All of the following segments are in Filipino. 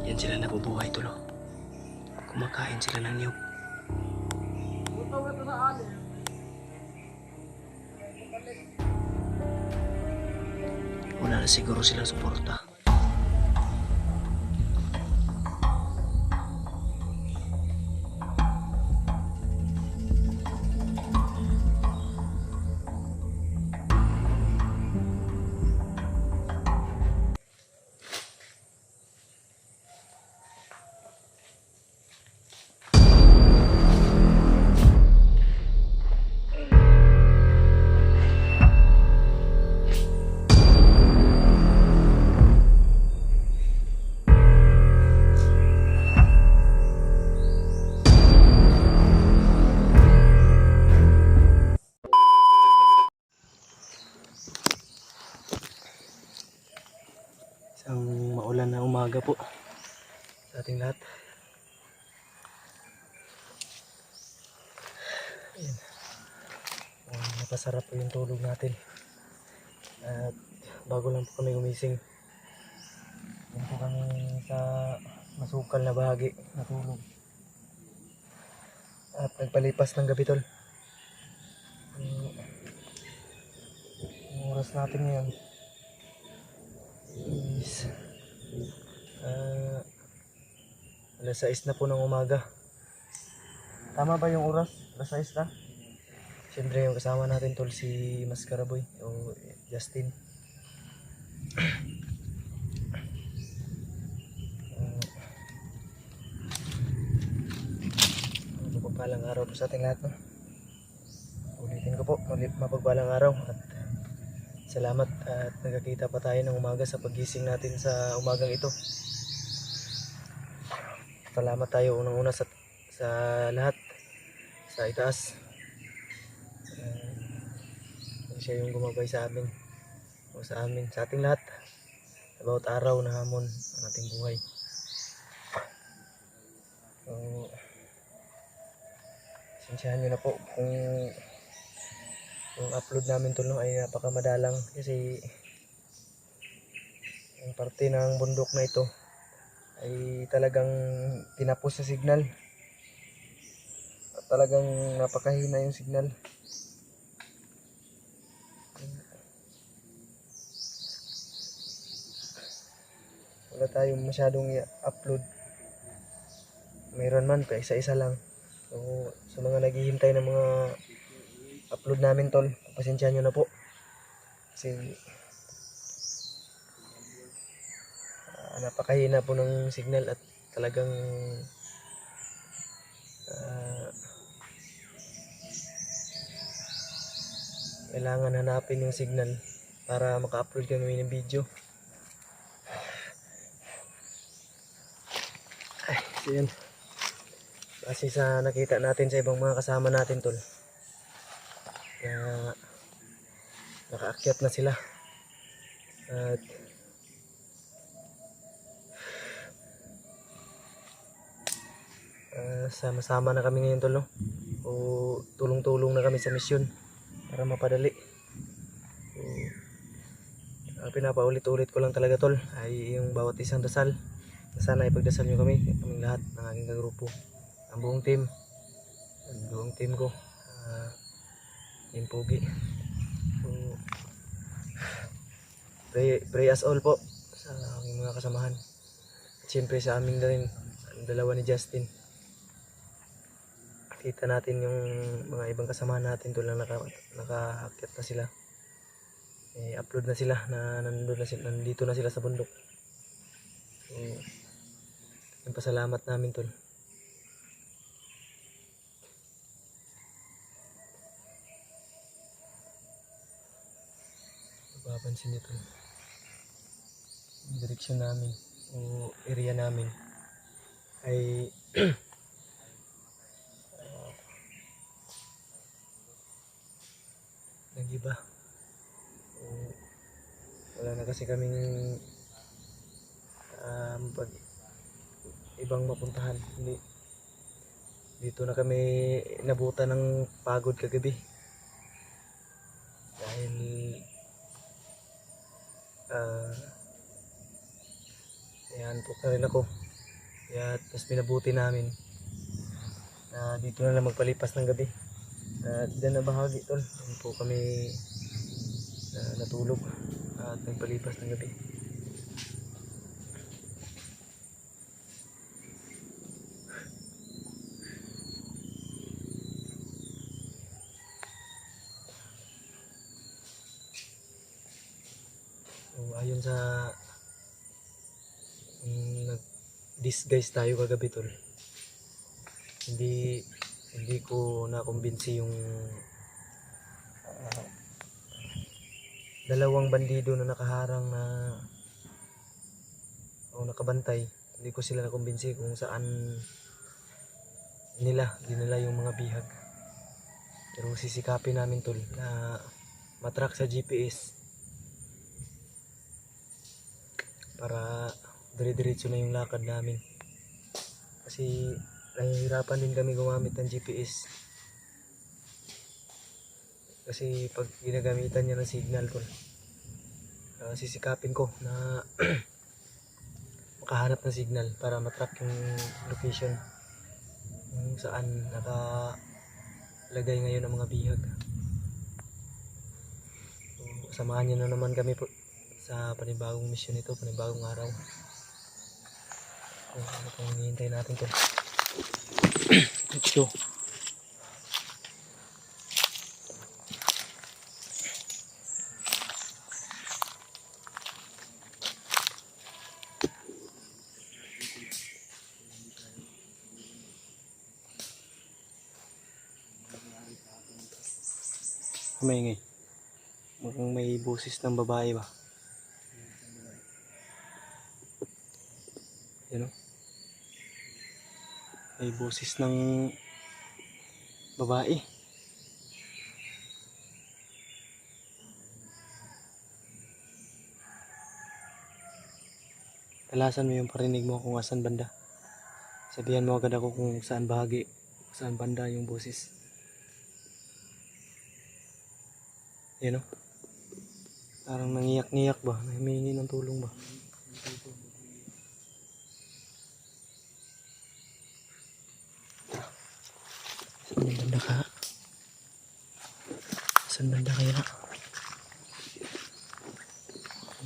Yan sila nabubuhay tulo. Kumakain sila ng niyog. Wala na siguro silang suporta. Isang maulan na umaga po sa ating lahat. Ayan. Napasarap po yung tulog natin. At bago lang po kami gumising, yan po kami sa masukal na bahagi natulog. At nagpalipas ng gabi tol. Yung oras natin ngayon is alas 6 na po ng umaga. Tama ba yung oras? Alas 6 na? Siyempre yung kasama natin tol si Mascaraboy o Justin. Mapagpalang araw po sa ating lahat, no? Ulitin ko po, mapagpalang araw at salamat at nagkakita pa tayo ng umaga sa paggising natin sa umagang ito. Salamat tayo unang-una sa lahat, sa itaas. Siya yung gumabay sa amin o sa amin, sa ating lahat about araw na hamon ang ating buhay. So, sensyahan nyo na po kung yung upload namin tuloy ay napakamadalang kasi yung parte ng bundok na ito ay talagang tinapos sa signal at talagang napakahina yung signal. Wala tayong masyadong i-upload, mayroon man pa isa-isa lang. So sa mga naghihintay ng mga upload namin tol, pasensya nyo na po kasi napakahina po ng signal at talagang kailangan hanapin yung signal para maka-upload kami ng video. Ay, so yun, kasi sa nakita natin sa ibang mga kasama natin tol na nakaakyat na sila at sama-sama na kami ngayon tol, no? O tulong-tulong na kami sa misyon para mapadali. So, pinapaulit-ulit ko lang talaga tol ay yung bawat isang dasal. Sana ipagdasal nyo kaming lahat ng aking kagrupo, ang buong team ko, yung Pogi. So, pray us all po sa aking mga kasamahan at syempre sa aming rin ang dalawa ni Justin. Kita natin yung mga ibang kasamahan natin tulad nakaakyat na sila, upload na sila na nandito na sila sa bundok. So, yung pasalamat namin tol. Mapapansin nyo tol, yung direksyon namin o area namin ay nag-iba. Wala na kasi kaming ibang mapuntahan. Dito na kami nabutan ng pagod kagabi dahil ayan po na rin ako Kaya mas minabuti namin na dito na lang magpalipas ng gabi. At dyan na bahagi tol, doon po kami natulog at nagpalipas ng gabi. So, ayon sa nag-disguise tayo kagabi tol. Hindi ko nakumbinsi yung dalawang bandido na nakaharang na o nakabantay. Hindi ko sila nakumbinsi kung saan dinala yung mga bihag. Pero sisikapin namin tol na matrack sa GPS para dire-diretso na yung lakad namin. Kasi nahihirapan din kami gumamit ng GPS. Kasi pag ginagamitan niya ng signal tol, sisikapin ko na makahanap ng signal para matrack yung location kung saan nakalagay ngayon ang mga bihag. So, samahan niyo na naman kami po sa panibagong mission ito, panibagong araw. So, ano pong hinihintay natin tol? Let's go. Maingay. Mukhang may boses ng babae ba? Yan o. May boses ng babae. Talasan mo yung parinig mo kung asan banda. Sabihan mo agad ako kung saan bahagi, saan banda yung boses. Yan o. Parang nangiyak-ngiyak ba? Humihingi ng tulong ba? Saan banda ka? Saan banda kaya?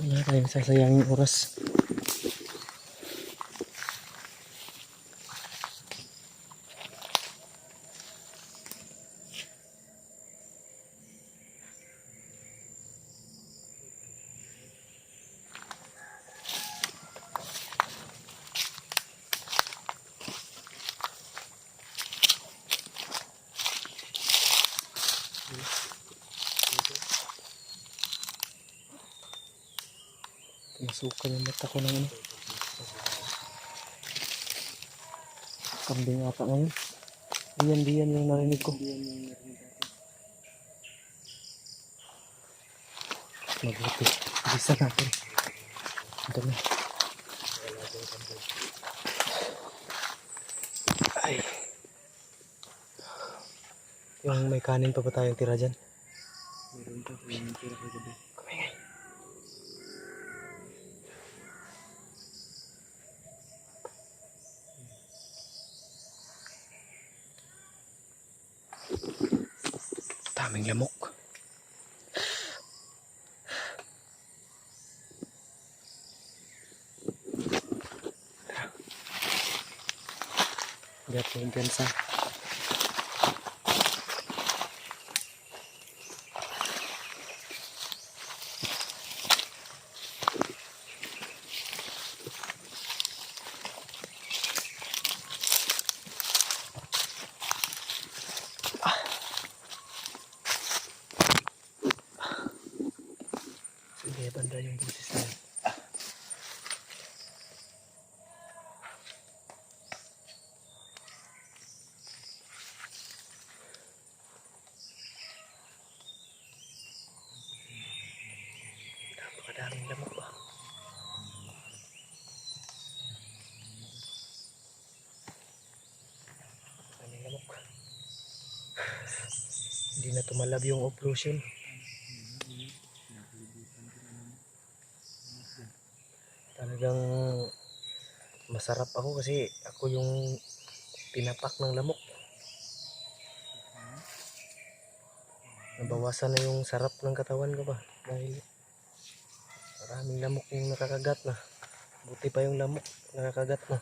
Wala tayo nasasayangin oras. Masukan yung mata ko ng ano. Kambing ata ngayon. Diyan yung narinig ko. Mabuti. Bisa natin. Ito na. Ay. Yung may kanin pa ba tayong tira dyan? Meron pa. Yung tira ko gabi. Kumingay. Daming lamok. Lihat yung pensa. Sige, banda yung boses na yun. Napakadaming lamok ba? Daming lamok. Hindi na tumalab yung occlusion. Talagang masarap ako kasi ako yung pinapak ng lamok. Nabawasan na yung sarap ng katawan ko ba dahil maraming lamok yung nakakagat na. Buti pa yung lamok nakakagat na.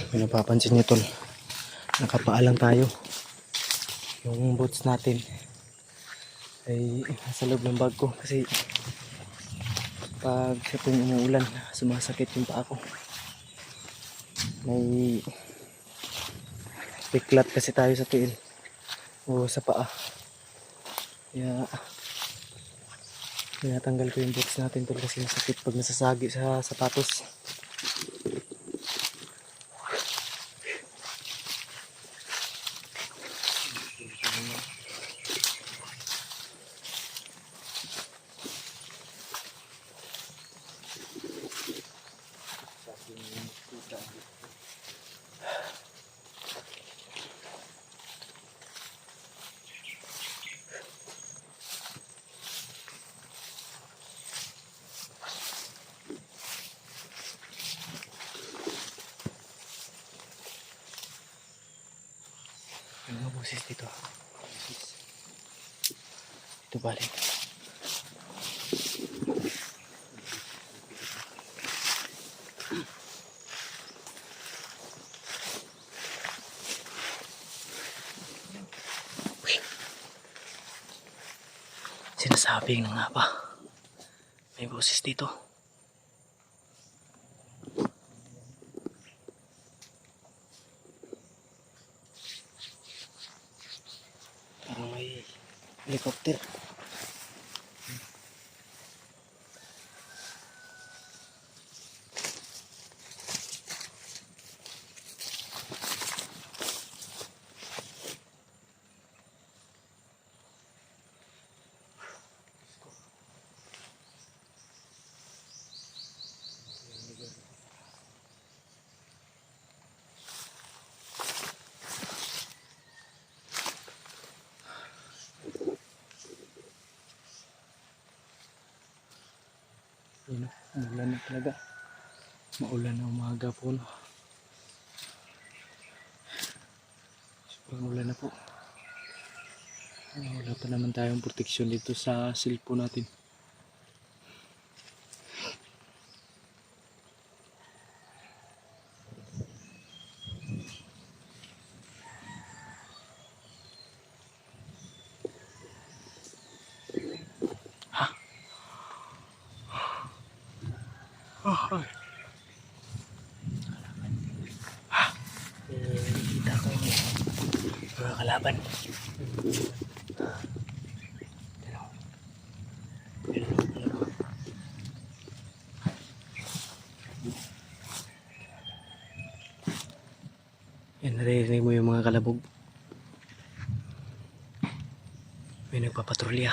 Kung napapansin nyo tol, nakapaalang tayo. Yung boots natin ay nasa loob ng bag ko kasi pag sa tuwing umuulan sumasakit yung paa ko. May piklat kasi tayo sa tiil o sa paa. Kaya tinatanggal ko yung boots natin tol kasi masakit pag nasasagi sa sapatos. May mga boses dito. Ito balik. Sinasabing na nga ba? May boses dito. Parang may helicopter. Yun, maulan na talaga. Maulan na umaga po, no? Sobrang ulan na po. Wala pa naman tayong proteksyon dito sa cellphone natin. Ha? Oh, ay. Ha? Kita ko mga kalaban. Yan, naririnig mo yung mga kalabog. May nagpapatrolya.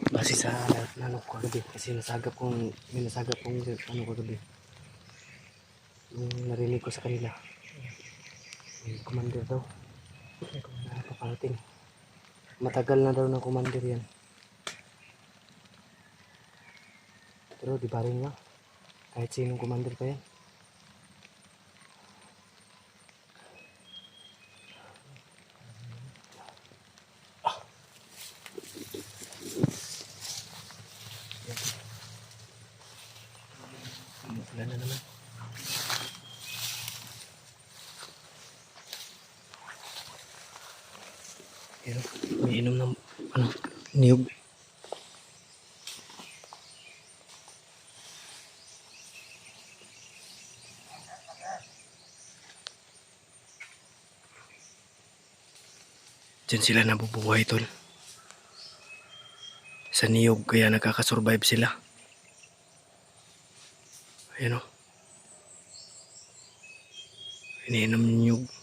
Base sa ano ko kagabi kasi may nasagap kong ano kagabi. Yung narinig ko sa kanila. May commander daw. May commander paparating. Matagal na daw ng commander yan. Pero di pa rin nga. Kahit sinong commander pa yan. Wala na naman. Ayun, umiinom ng ano, niyog. Diyan sila nabubuhay tol. Sa niyog kaya nakakasurvive sila. Ayan o. Iniinom yung niyog.